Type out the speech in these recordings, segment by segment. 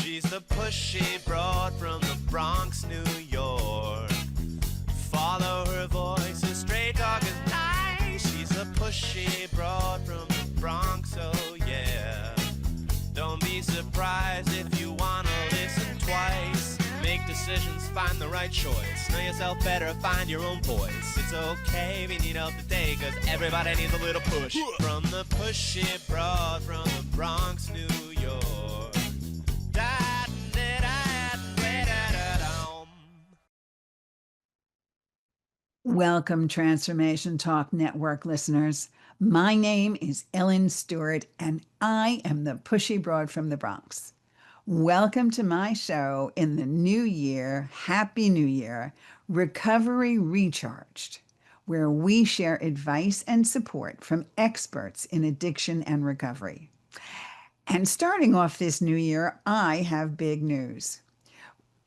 She's the pushy broad from the Bronx, New York. Follow her voice, a straight dog is nice. She's a pushy broad from the Bronx, oh yeah. Don't be surprised if you wanna listen twice. Make decisions, find the right choice. Know yourself better, find your own voice. It's okay if you need help today, cause everybody needs a little push. From the pushy broad from the Bronx, New York. Welcome, Transformation Talk Network listeners. My name is Ellen Stewart, and I am the pushy broad from the Bronx. Welcome to my show in the new year. Happy New Year, Recovery Recharged, where we share advice and support from experts in addiction and recovery. And starting off this new year, I have big news.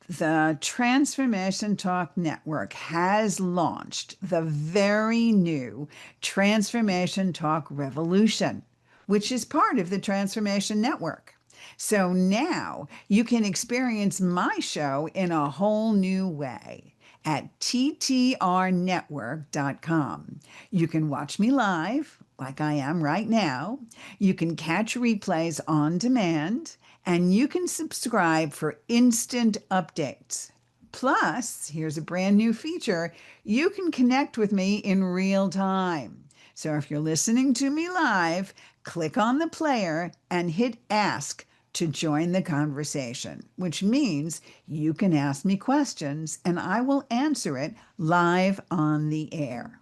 The Transformation Talk Network has launched the very new Transformation Talk Revolution, which is part of the Transformation Network. So now you can experience my show in a whole new way at ttrnetwork.com. You can watch me live, like I am right now. You can catch replays on demand, and you can subscribe for instant updates. Plus, here's a brand new feature. You can connect with me in real time. So if you're listening to me live, click on the player and hit ask to join the conversation, which means you can ask me questions and I will answer it live on the air.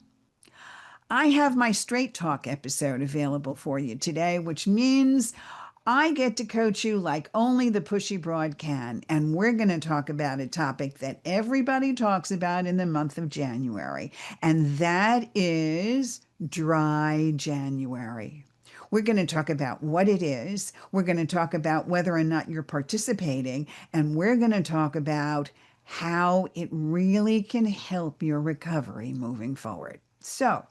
I have my Straight Talk episode available for you today, which means I get to coach you like only the pushy broad can, and we're going to talk about a topic that everybody talks about in the month of January, and that is dry January. We're going to talk about what it is. We're going to talk about whether or not you're participating, and we're going to talk about how it really can help your recovery moving forward. So,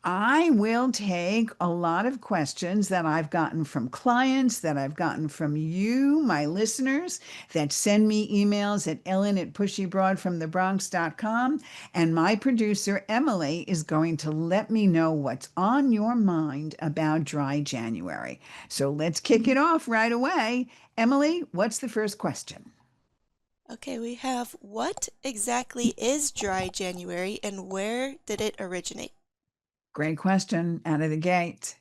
I will take a lot of questions that I've gotten from clients, that I've gotten from you, my listeners, that send me emails at ellen@pushybroadfromthebronx.com. And my producer, Emily, is going to let me know what's on your mind about dry January. So let's kick it off right away. Emily, what's the first question? Okay, we have what exactly is dry January and where did it originate? Great question out of the gate.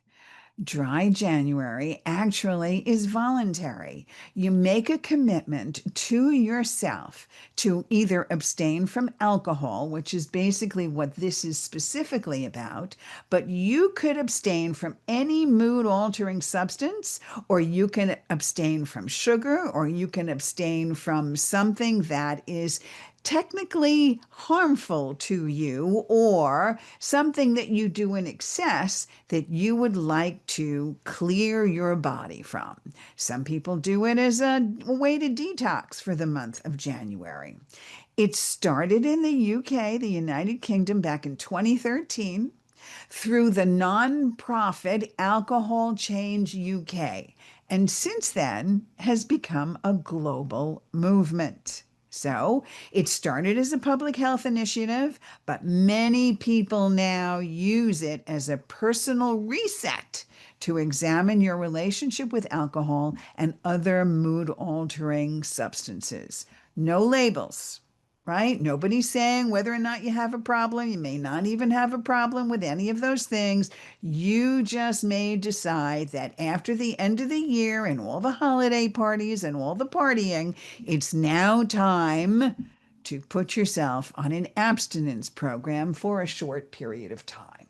Dry January actually is voluntary. You make a commitment to yourself to either abstain from alcohol, which is basically what this is specifically about, but you could abstain from any mood altering substance, or you can abstain from sugar, or you can abstain from something that is technically harmful to you, or something that you do in excess that you would like to clear your body from. Some people do it as a way to detox for the month of January. It started in the UK, the United Kingdom, back in 2013 through the nonprofit Alcohol Change UK, and since then has become a global movement. So it started as a public health initiative, but many people now use it as a personal reset to examine your relationship with alcohol and other mood altering substances. No labels, right? Nobody's saying whether or not you have a problem. You may not even have a problem with any of those things. You just may decide that after the end of the year and all the holiday parties and all the partying, it's now time to put yourself on an abstinence program for a short period of time.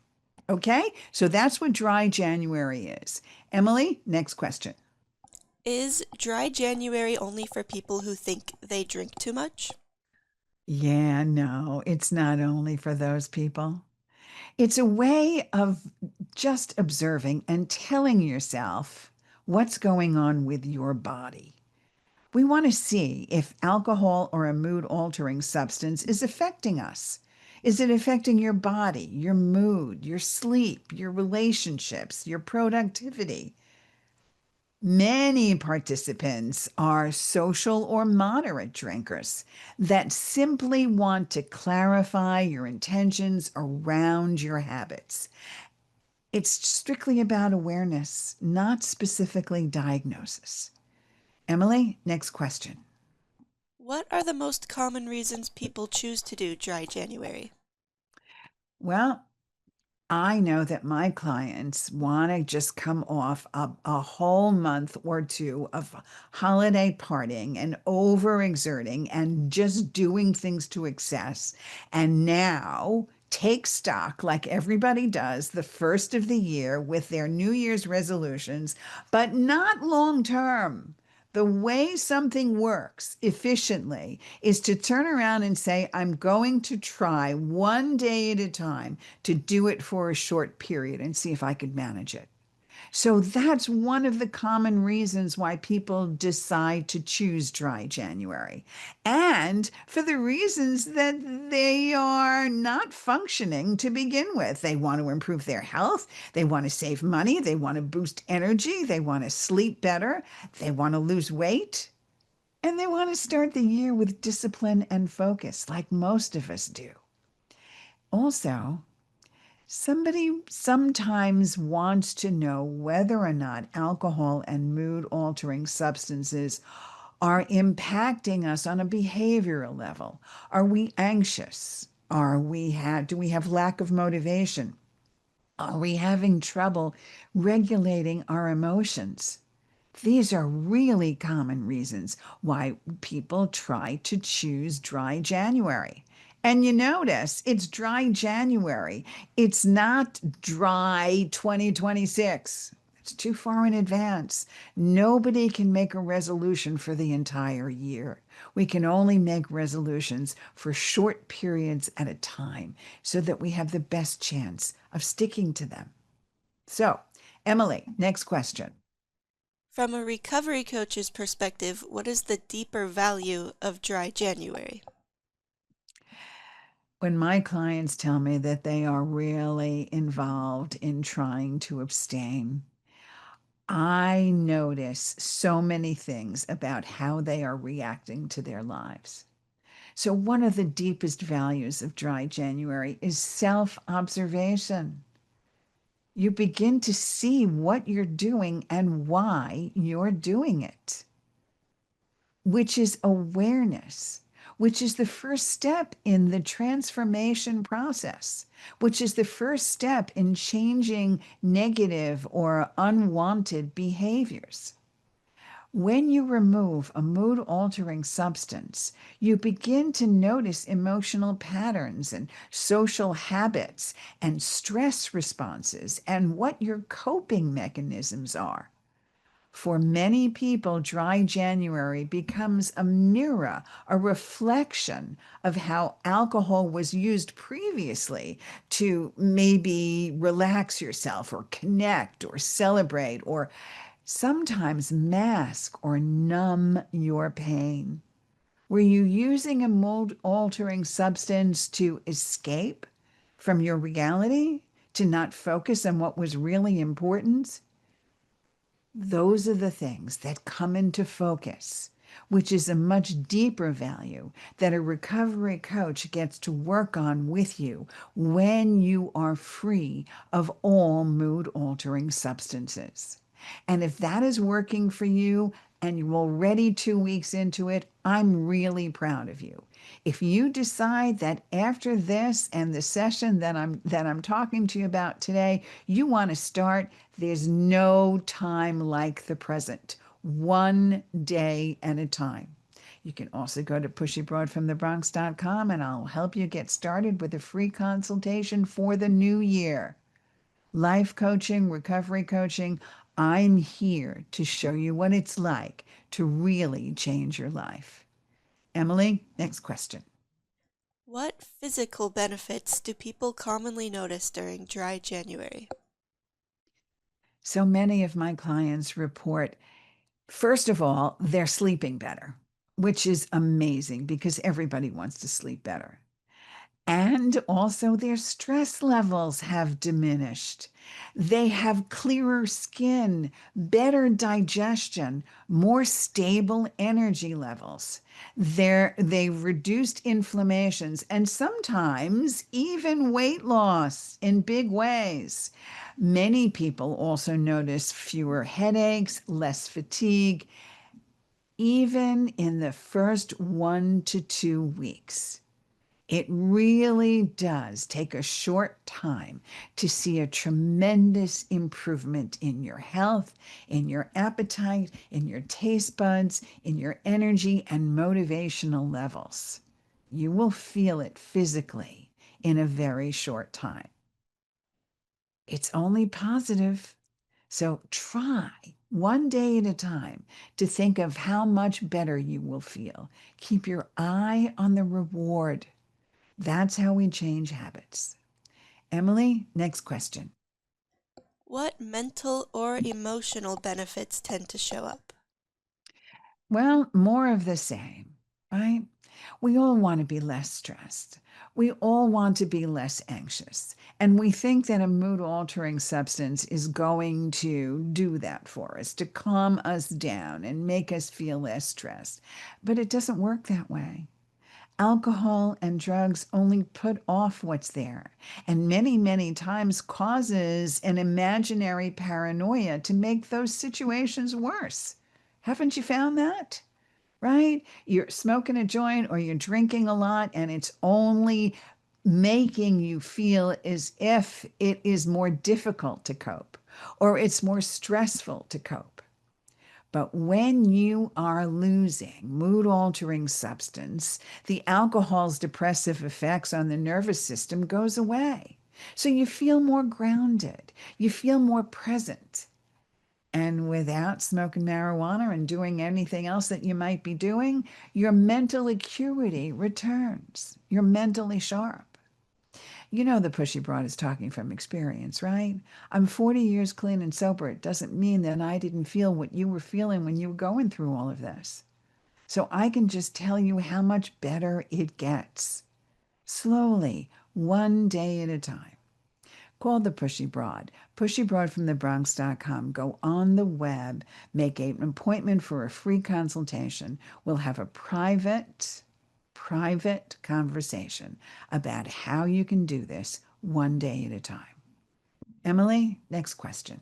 Okay? So that's what dry January is. Emily, next question. Is dry January only for people who think they drink too much? Yeah, no, it's not only for those people. It's a way of just observing and telling yourself what's going on with your body. We want to see if alcohol or a mood altering substance is affecting us. Is it affecting your body, your mood, your sleep, your relationships, your productivity? Many participants are social or moderate drinkers that simply want to clarify your intentions around your habits. It's strictly about awareness, not specifically diagnosis. Emily, next question. What are the most common reasons people choose to do dry January? Well, I know that my clients want to just come off a whole month or two of holiday partying and overexerting and just doing things to excess. And now take stock, like everybody does, the first of the year with their New Year's resolutions, but not long term. The way something works efficiently is to turn around and say, I'm going to try one day at a time to do it for a short period and see if I could manage it. So that's one of the common reasons why people decide to choose dry January. And for the reasons that they are not functioning to begin with. They want to improve their health, they want to save money, they want to boost energy, they want to sleep better, they want to lose weight, and they want to start the year with discipline and focus, like most of us do. Also, somebody sometimes wants to know whether or not alcohol and mood altering substances are impacting us on a behavioral level. Are we anxious? Do we have lack of motivation? Are we having trouble regulating our emotions? These are really common reasons why people try to choose dry January. And you notice it's dry January. It's not dry 2026. It's too far in advance. Nobody can make a resolution for the entire year. We can only make resolutions for short periods at a time so that we have the best chance of sticking to them. So, Emily, next question. From a recovery coach's perspective, what is the deeper value of dry January? When my clients tell me that they are really involved in trying to abstain, I notice so many things about how they are reacting to their lives. So, one of the deepest values of dry January is self observation. You begin to see what you're doing and why you're doing it, which is awareness, which is the first step in the transformation process, which is the first step in changing negative or unwanted behaviors. When you remove a mood altering substance, you begin to notice emotional patterns and social habits and stress responses and what your coping mechanisms are. For many people, dry January becomes a mirror, a reflection of how alcohol was used previously to maybe relax yourself or connect or celebrate or sometimes mask or numb your pain. Were you using a mood altering substance to escape from your reality, to not focus on what was really important? Those are the things that come into focus, which is a much deeper value that a recovery coach gets to work on with you when you are free of all mood altering substances. And if that is working for you and you're already 2 weeks into it, I'm really proud of you. If you decide that after this and the session that I'm talking to you about today, you want to start, there's no time like the present. One day at a time. You can also go to pushybroadfromthebronx.com and I'll help you get started with a free consultation for the new year. Life coaching, recovery coaching, I'm here to show you what it's like to really change your life. Emily, next question. What physical benefits do people commonly notice during dry January? So many of my clients report, first of all, they're sleeping better, which is amazing because everybody wants to sleep better. And also, their stress levels have diminished. They have clearer skin, better digestion, more stable energy levels. They've reduced inflammations and sometimes even weight loss in big ways. Many people also notice fewer headaches, less fatigue, even in the first 1 to 2 weeks. It really does take a short time to see a tremendous improvement in your health, in your appetite, in your taste buds, in your energy and motivational levels. You will feel it physically in a very short time. It's only positive. So try 1 day at a time to think of how much better you will feel. Keep your eye on the reward. That's how we change habits. Emily, next question. What mental or emotional benefits tend to show up? Well, more of the same, right? We all want to be less stressed. We all want to be less anxious. And we think that a mood altering substance is going to do that for us, to calm us down and make us feel less stressed. But it doesn't work that way. Alcohol and drugs only put off what's there, and many, many times causes an imaginary paranoia to make those situations worse. Haven't you found that? Right? You're smoking a joint or you're drinking a lot, and it's only making you feel as if it is more difficult to cope or it's more stressful to cope. But when you are losing mood altering substance, the alcohol's depressive effects on the nervous system goes away. So you feel more grounded, you feel more present. And without smoking marijuana and doing anything else that you might be doing, your mental acuity returns. You're mentally sharp. You know the pushy broad is talking from experience, right? I'm 40 years clean and sober. It doesn't mean that I didn't feel what you were feeling when you were going through all of this. So I can just tell you how much better it gets. Slowly, 1 day at a time. Call the Pushy Broad. Pushybroadfromthebronx.com. Go on the web, make an appointment for a free consultation. We'll have a private conversation about how you can do this 1 day at a time. Emily, next question.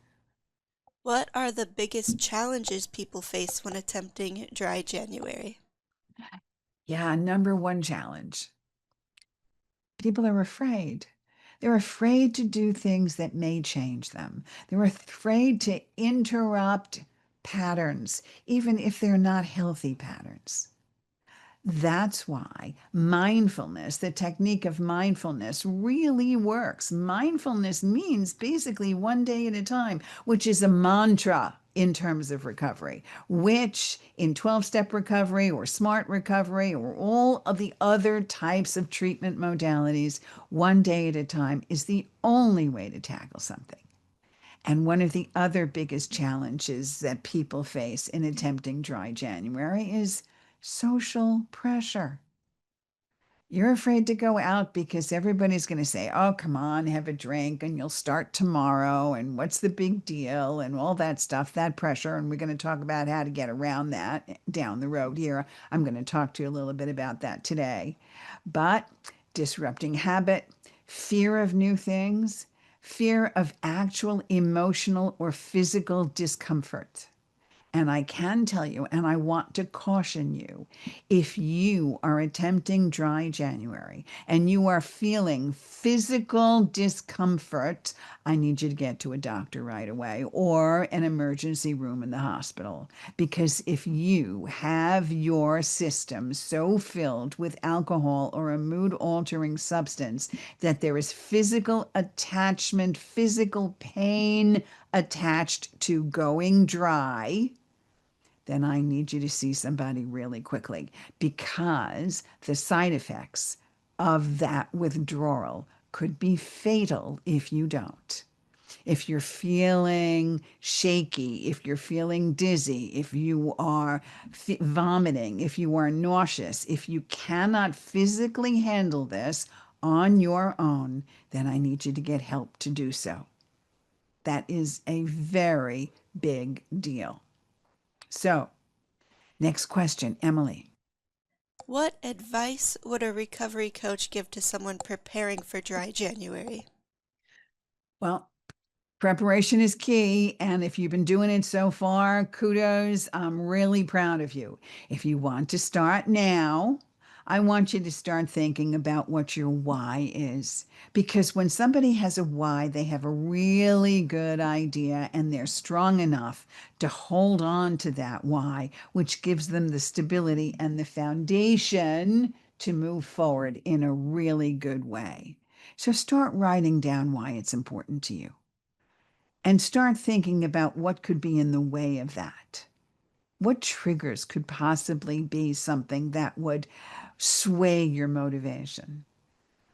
What are the biggest challenges people face when attempting dry January? Yeah, number one challenge. People are afraid. They're afraid to do things that may change them. They're afraid to interrupt patterns, even if they're not healthy patterns. That's why mindfulness, the technique of mindfulness, really works. Mindfulness means basically 1 day at a time, which is a mantra in terms of recovery, which in 12-step recovery or smart recovery or all of the other types of treatment modalities, 1 day at a time is the only way to tackle something. And one of the other biggest challenges that people face in attempting dry January is social pressure. You're afraid to go out because everybody's going to say, oh, come on, have a drink, and you'll start tomorrow, and what's the big deal, and all that stuff, that pressure. And we're going to talk about how to get around that down the road here. I'm going to talk to you a little bit about that today. But disrupting habit, fear of new things, fear of actual emotional or physical discomfort. And I can tell you, and I want to caution you, if you are attempting dry January and you are feeling physical discomfort, I need you to get to a doctor right away or an emergency room in the hospital. Because if you have your system so filled with alcohol or a mood altering substance that there is physical attachment, physical pain attached to going dry, then I need you to see somebody really quickly because the side effects of that withdrawal could be fatal if you don't. If you're feeling shaky, if you're feeling dizzy, if you are vomiting, if you are nauseous, if you cannot physically handle this, on your own, then I need you to get help to do so. That is a very big deal. So, next question, Emily. What advice would a recovery coach give to someone preparing for dry January? Well, preparation is key. And if you've been doing it so far, kudos. I'm really proud of you. If you want to start now, I want you to start thinking about what your why is. Because when somebody has a why, they have a really good idea and they're strong enough to hold on to that why, which gives them the stability and the foundation to move forward in a really good way. So start writing down why it's important to you and start thinking about what could be in the way of that. What triggers could possibly be something that would sway your motivation?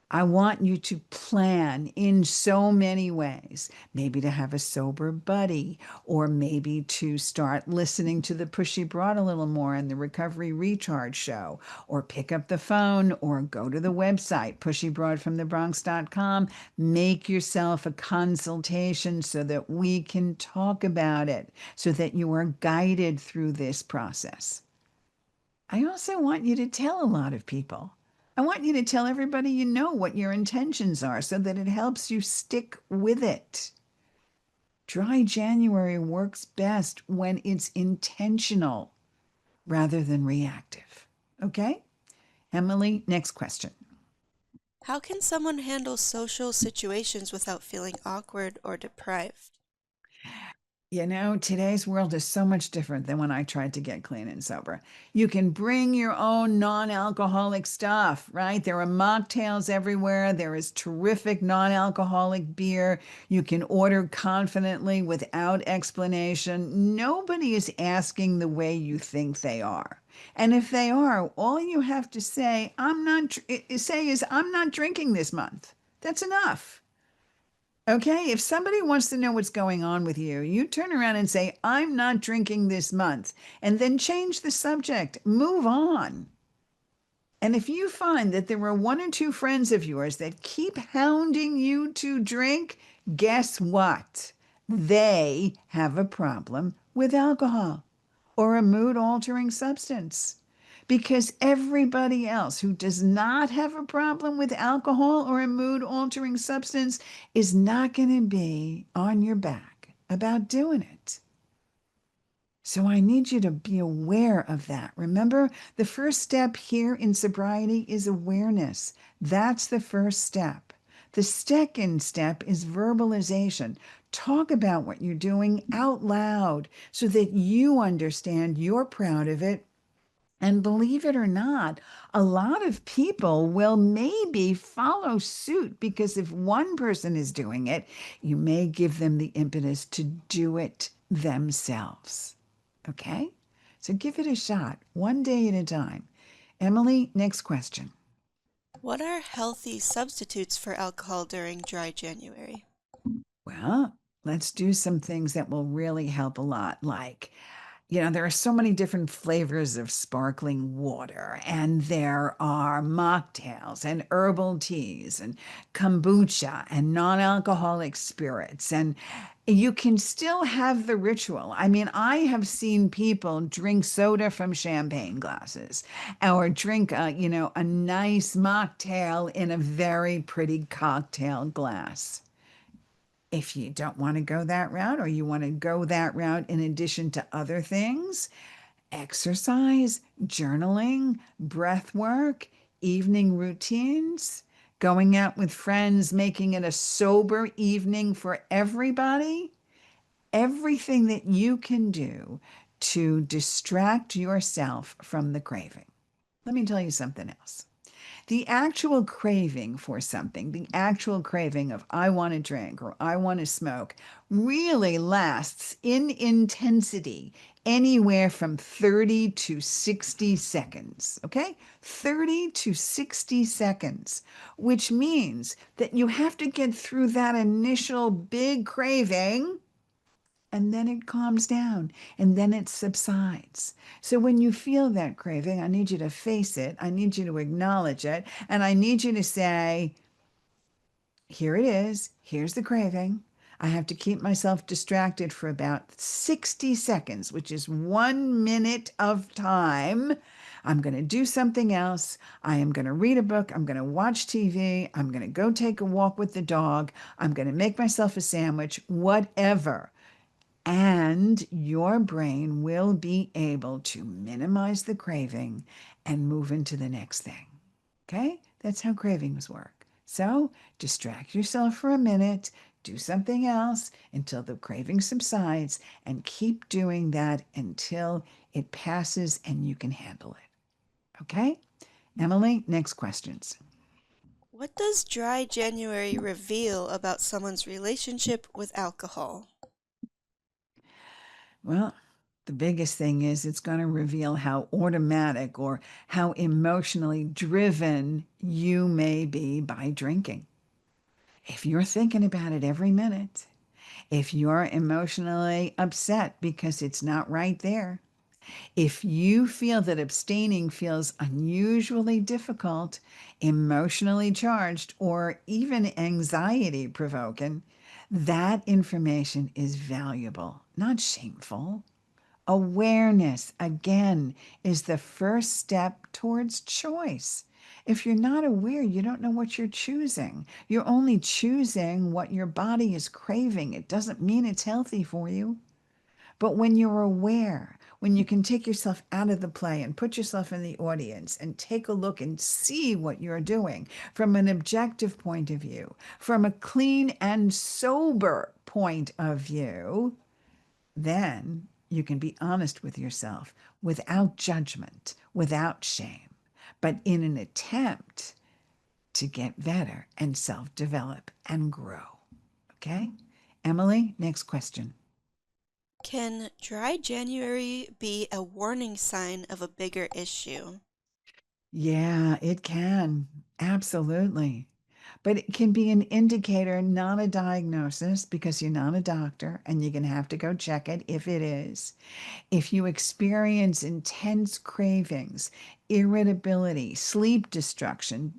I want you to plan in so many ways, maybe to have a sober buddy, or maybe to start listening to the Pushy Broad a little more in the Recovery Recharge show, or pick up the phone or go to the website, pushybroadfromthebronx.com. Make yourself a consultation so that we can talk about it, so that you are guided through this process. I also want you to tell a lot of people. I want you to tell everybody you know what your intentions are so that it helps you stick with it. Dry January works best when it's intentional rather than reactive. Okay? Emily, next question. How can someone handle social situations without feeling awkward or deprived? You know, today's world is so much different than when I tried to get clean and sober. You can bring your own non alcoholic stuff, right? There are mocktails everywhere. There is terrific non alcoholic beer. You can order confidently without explanation. Nobody is asking the way you think they are. And if they are, all you have to say, I'm not drinking this month. That's enough. Okay, if somebody wants to know what's going on with you, you turn around and say, I'm not drinking this month, and then change the subject, move on. And if you find that there are one or two friends of yours that keep hounding you to drink, guess what? They have a problem with alcohol or a mood altering substance. Because everybody else who does not have a problem with alcohol or a mood altering substance is not going to be on your back about doing it. So I need you to be aware of that. Remember, the first step here in sobriety is awareness. That's the first step. The second step is verbalization. Talk about what you're doing out loud so that you understand you're proud of it. And believe it or not, a lot of people will maybe follow suit because if one person is doing it, you may give them the impetus to do it themselves. Okay? So give it a shot, one day at a time. Emily, next question. What are healthy substitutes for alcohol during dry January? Well, let's do some things that will really help a lot, like there are so many different flavors of sparkling water, and there are mocktails and herbal teas and kombucha and non alcoholic spirits. And you can still have the ritual. I mean, I have seen people drink soda from champagne glasses or drink a nice mocktail in a very pretty cocktail glass. If you don't want to go that route, or you want to go that route in addition to other things, exercise, journaling, breath work, evening routines, going out with friends, making it a sober evening for everybody, everything that you can do to distract yourself from the craving. Let me tell you something else. The actual craving for something, the actual craving of I want to drink or I want to smoke, really lasts in intensity anywhere from 30 to 60 seconds. Okay? 30 to 60 seconds, which means that you have to get through that initial big craving and then it calms down and then it subsides. So when you feel that craving, I need you to face it. I need you to acknowledge it. And I need you to say, here it is. Here's the craving. I have to keep myself distracted for about 60 seconds, which is 1 minute of time. I'm going to do something else. I am going to read a book. I'm going to watch TV. I'm going to go take a walk with the dog. I'm going to make myself a sandwich, whatever. And your brain will be able to minimize the craving and move into the next thing. Okay? That's how cravings work. So distract yourself for a minute, do something else until the craving subsides, and keep doing that until it passes and you can handle it. Okay? Emily, next questions. What does dry January reveal about someone's relationship with alcohol? Well, the biggest thing is it's going to reveal how automatic or how emotionally driven you may be by drinking. If you're thinking about it every minute, if you're emotionally upset because it's not right there, if you feel that abstaining feels unusually difficult, emotionally charged, or even anxiety provoking, that information is valuable, not shameful. Awareness, again, is the first step towards choice. If you're not aware, you don't know what you're choosing. You're only choosing what your body is craving. It doesn't mean it's healthy for you. But when you're aware, when you can take yourself out of the play and put yourself in the audience and take a look and see what you're doing from an objective point of view, from a clean and sober point of view, then you can be honest with yourself without judgment, without shame, but in an attempt to get better and self develop and grow. Okay? Emily, next question. Can dry January be a warning sign of a bigger issue? Yeah, it can. Absolutely. But it can be an indicator, not a diagnosis, because you're not a doctor and you're going to have to go check it if it is. If you experience intense cravings, irritability, sleep disruption,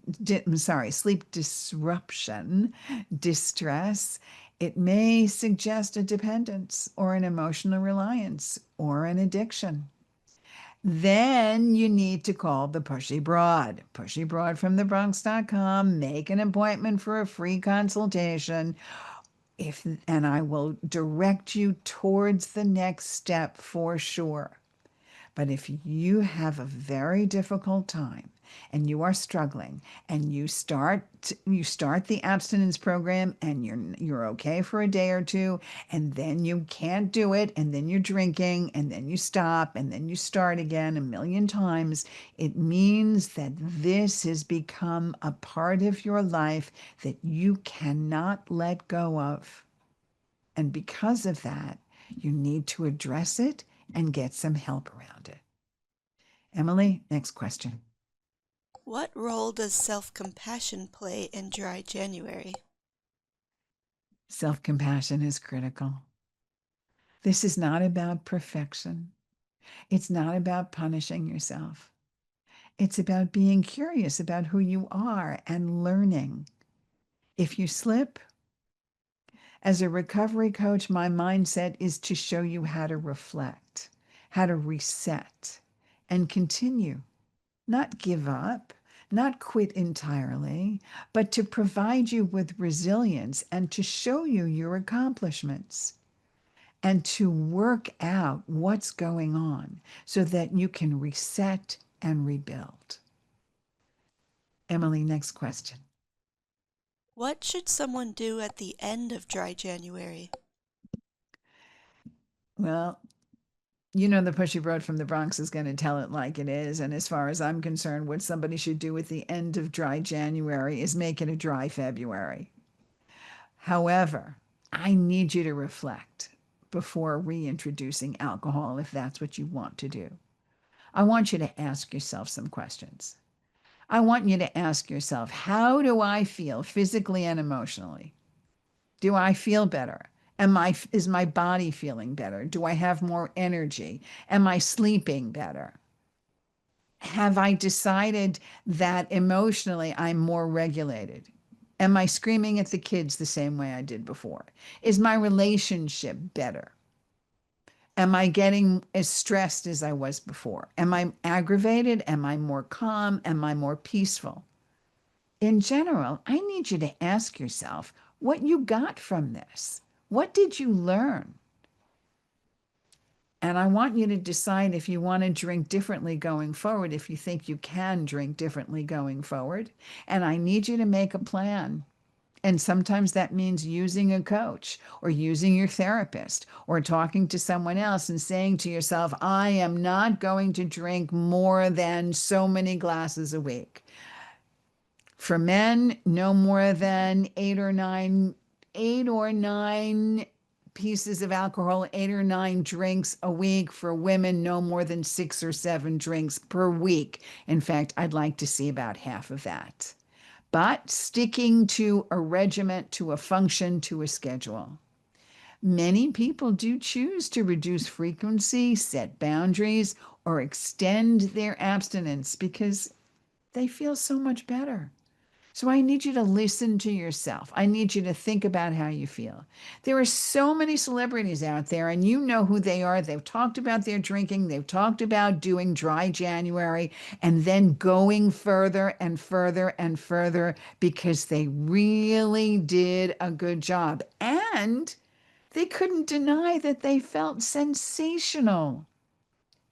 distress, it may suggest a dependence or an emotional reliance or an addiction. Then you need to call the Pushy Broad. Pushy Broad from thebronx.com. Make an appointment for a free consultation. And I will direct you towards the next step for sure. But if you have a very difficult time and you are struggling and you start the abstinence program and you're okay for a day or two and then you can't do it and then you're drinking and then you stop and then you start again a million times, it means that this has become a part of your life that you cannot let go of. And because of that, you need to address it and get some help around it. Emily, next question. What role does self-compassion play in dry January? Self compassion is critical. This is not about perfection. It's not about punishing yourself. It's about being curious about who you are and learning. If you slip, as a recovery coach, my mindset is to show you how to reflect, how to reset, and continue. Not give up, not quit entirely, but to provide you with resilience and to show you your accomplishments and to work out what's going on so that you can reset and rebuild. Emily, next question. What should someone do at the end of dry January? Well, the pushy broad from the Bronx is going to tell it like it is. And as far as I'm concerned, what somebody should do at the end of dry January is make it a dry February. However, I need you to reflect before reintroducing alcohol if that's what you want to do. I want you to ask yourself some questions. I want you to ask yourself, how do I feel physically and emotionally? Do I feel better Is my body feeling better? Do I have more energy? Am I sleeping better? Have I decided that emotionally I'm more regulated? Am I screaming at the kids the same way I did before? Is my relationship better? Am I getting as stressed as I was before? Am I aggravated? Am I more calm? Am I more peaceful? In general, I need you to ask yourself what you got from this. What did you learn? And I want you to decide if you want to drink differently going forward, if you think you can drink differently going forward. And I need you to make a plan. And sometimes that means using a coach or using your therapist or talking to someone else and saying to yourself, I am not going to drink more than so many glasses a week. For men, no more than eight or nine pieces of alcohol, 8 or 9 drinks a week. For women, no more than 6 or 7 drinks per week. In fact, I'd like to see about half of that. But sticking to a regiment, to a function, to a schedule. Many people do choose to reduce frequency, set boundaries, or extend their abstinence because they feel so much better. So I need you to listen to yourself. I need you to think about how you feel. There are so many celebrities out there, and you know who they are. They've talked about their drinking. They've talked about doing dry January and then going further and further and further because they really did a good job. And they couldn't deny that they felt sensational.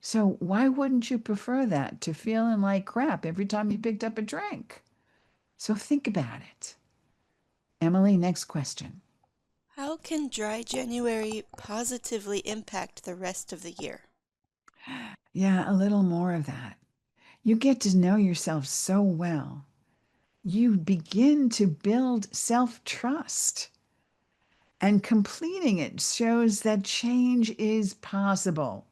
So why wouldn't you prefer that to feeling like crap every time you picked up a drink? So think about it. Emily, next question. How can dry January positively impact the rest of the year? Yeah, a little more of that. You get to know yourself so well. You begin to build self-trust. And completing it shows that change is possible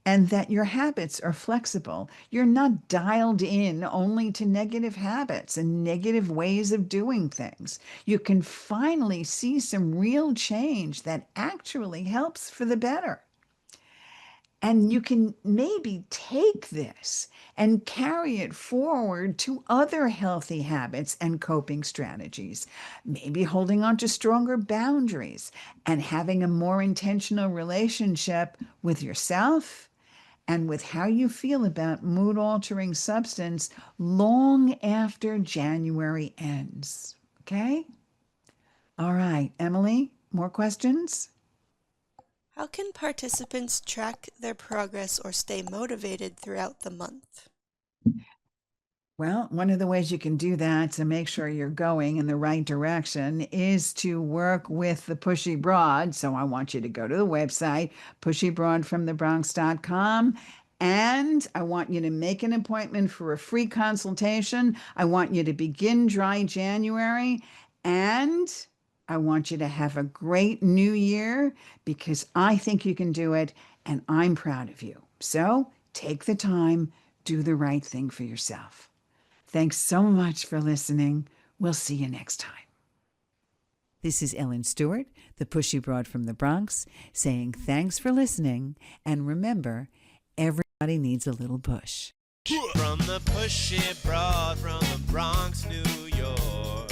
and that your habits are flexible. You're not dialed in only to negative habits and negative ways of doing things. You can finally see some real change that actually helps for the better. And you can maybe take this and carry it forward to other healthy habits and coping strategies, maybe holding on to stronger boundaries and having a more intentional relationship with yourself and with how you feel about mood altering substance long after January ends. Okay? All right, Emily, more questions? How can participants track their progress or stay motivated throughout the month? Well, one of the ways you can do that to make sure you're going in the right direction is to work with the Pushy Broad. So I want you to go to the website, pushybroadfromthebronx.com, and I want you to make an appointment for a free consultation. I want you to begin dry January, and I want you to have a great new year because I think you can do it, and I'm proud of you. So take the time, do the right thing for yourself. Thanks so much for listening. We'll see you next time. This is Ellen Stewart, the Pushy Broad from the Bronx, saying thanks for listening. And remember, everybody needs a little push. From the Pushy Broad from the Bronx, New York.